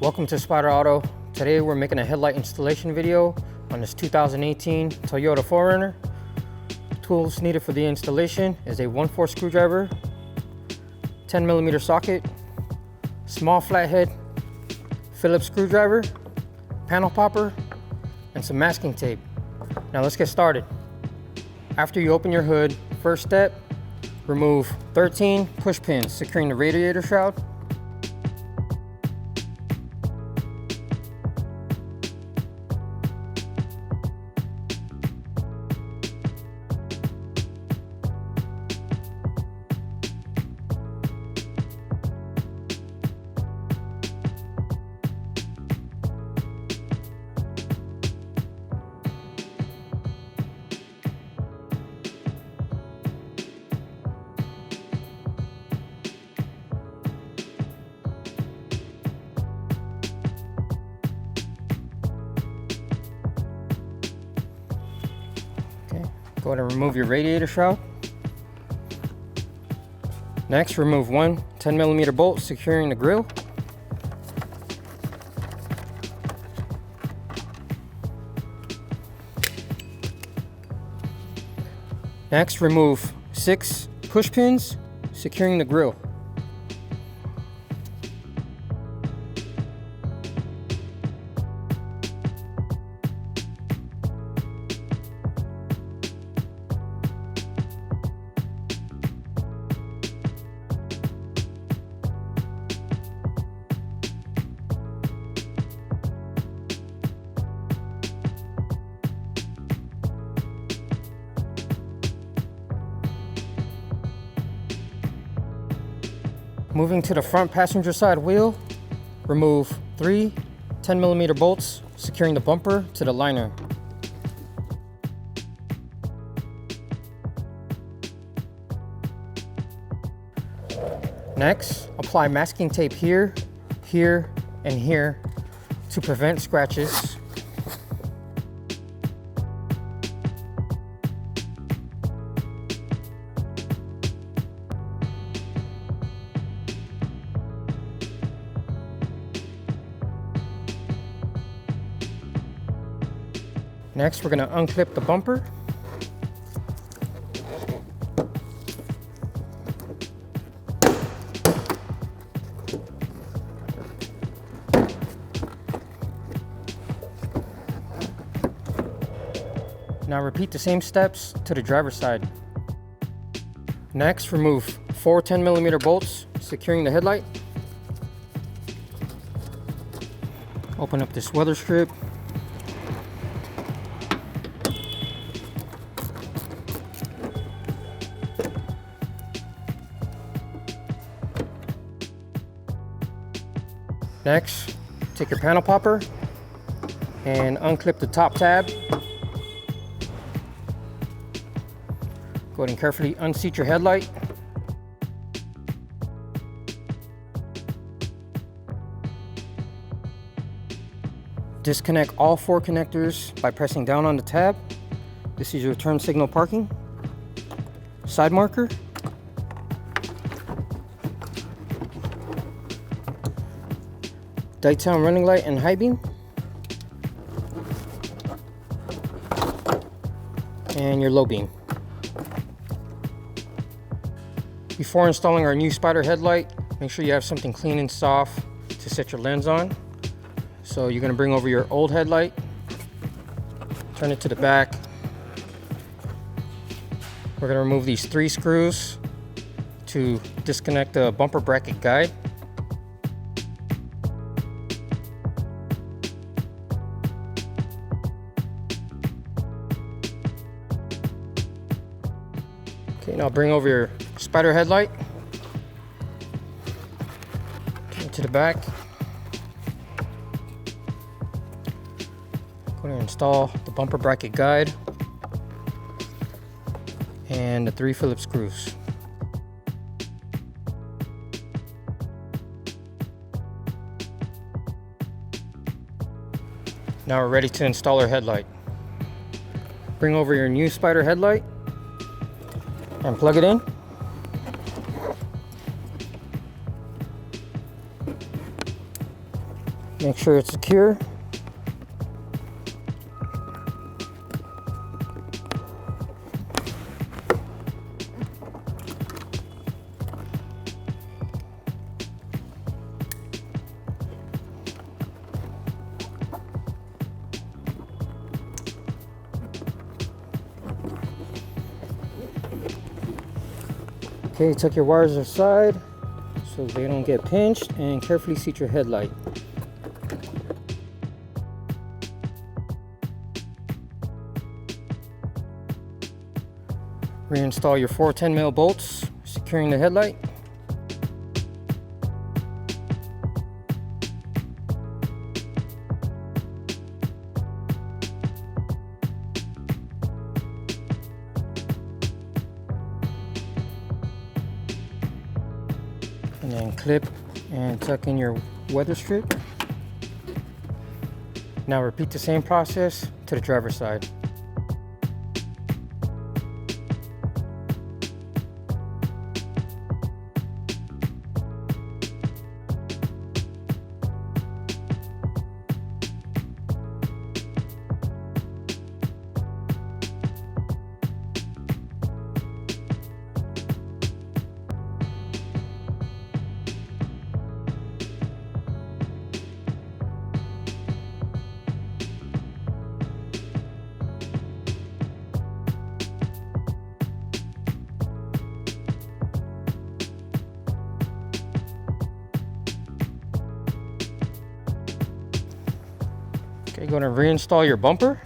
Welcome to Spyder Auto. Today we're making a headlight installation video on this 2018 Toyota 4Runner. Tools needed for the installation is a 1/4 screwdriver, 10mm socket, small flathead, Phillips screwdriver, panel popper, and some masking tape. Now let's get started. After you open your hood, first step, remove 13 push pins securing the radiator shroud. Go ahead and remove your radiator shroud. Next, remove one 10mm bolt securing the grill. Next, remove 6 push pins securing the grill. Moving to the front passenger side wheel, remove 3 10mm bolts securing the bumper to the liner. Next, apply masking tape here, here, and here to prevent scratches. Next, we're going to unclip the bumper. Now repeat the same steps to the driver's side. Next, remove 4 10mm bolts securing the headlight. Open up this weather strip. Next, take your panel popper and unclip the top tab. Go ahead and carefully unseat your headlight. Disconnect all 4 connectors by pressing down on the tab. This is your turn signal parking, side marker, daytime running light and high beam, and your low beam. Before installing our new Spyder headlight, make sure you have something clean and soft to set your lens on. So you're going to bring over your old headlight, turn it to the back. We're going to remove these 3 screws to disconnect the bumper bracket guide. Okay, now bring over your Spyder headlight, turn it to the back. Go ahead and install the bumper bracket guide and the 3 Phillips screws. Now we're ready to install our headlight. Bring over your new Spyder headlight and plug it in. Make sure it's secure. Okay, tuck your wires aside so they don't get pinched, and carefully seat your headlight. Reinstall your 4 10mm bolts, securing the headlight. And then clip and tuck in your weather strip. Now repeat the same process to the driver's side. Okay, you're going to reinstall your bumper.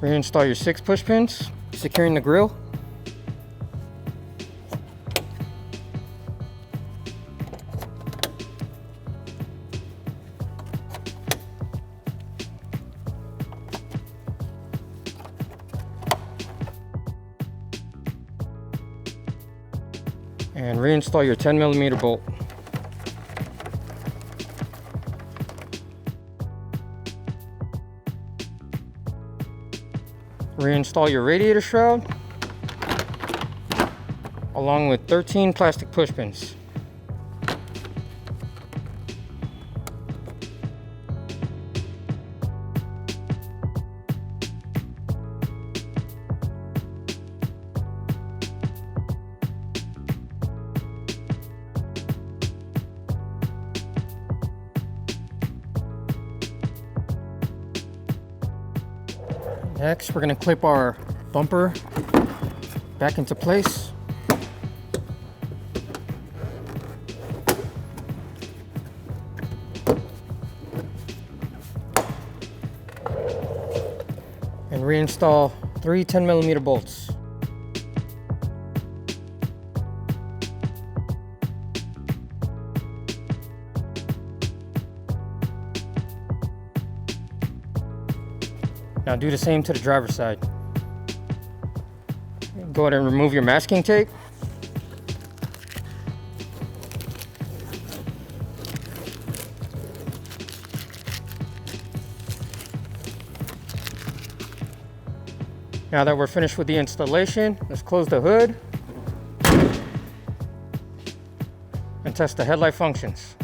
Reinstall your 6 push pins, securing the grille. And reinstall your 10mm bolt. Reinstall your radiator shroud along with 13 plastic push pins. Next, we're going to clip our bumper back into place. And reinstall 3 10mm bolts. Now do the same to the driver's side. Go ahead and remove your masking tape. Now that we're finished with the installation, let's close the hood and test the headlight functions.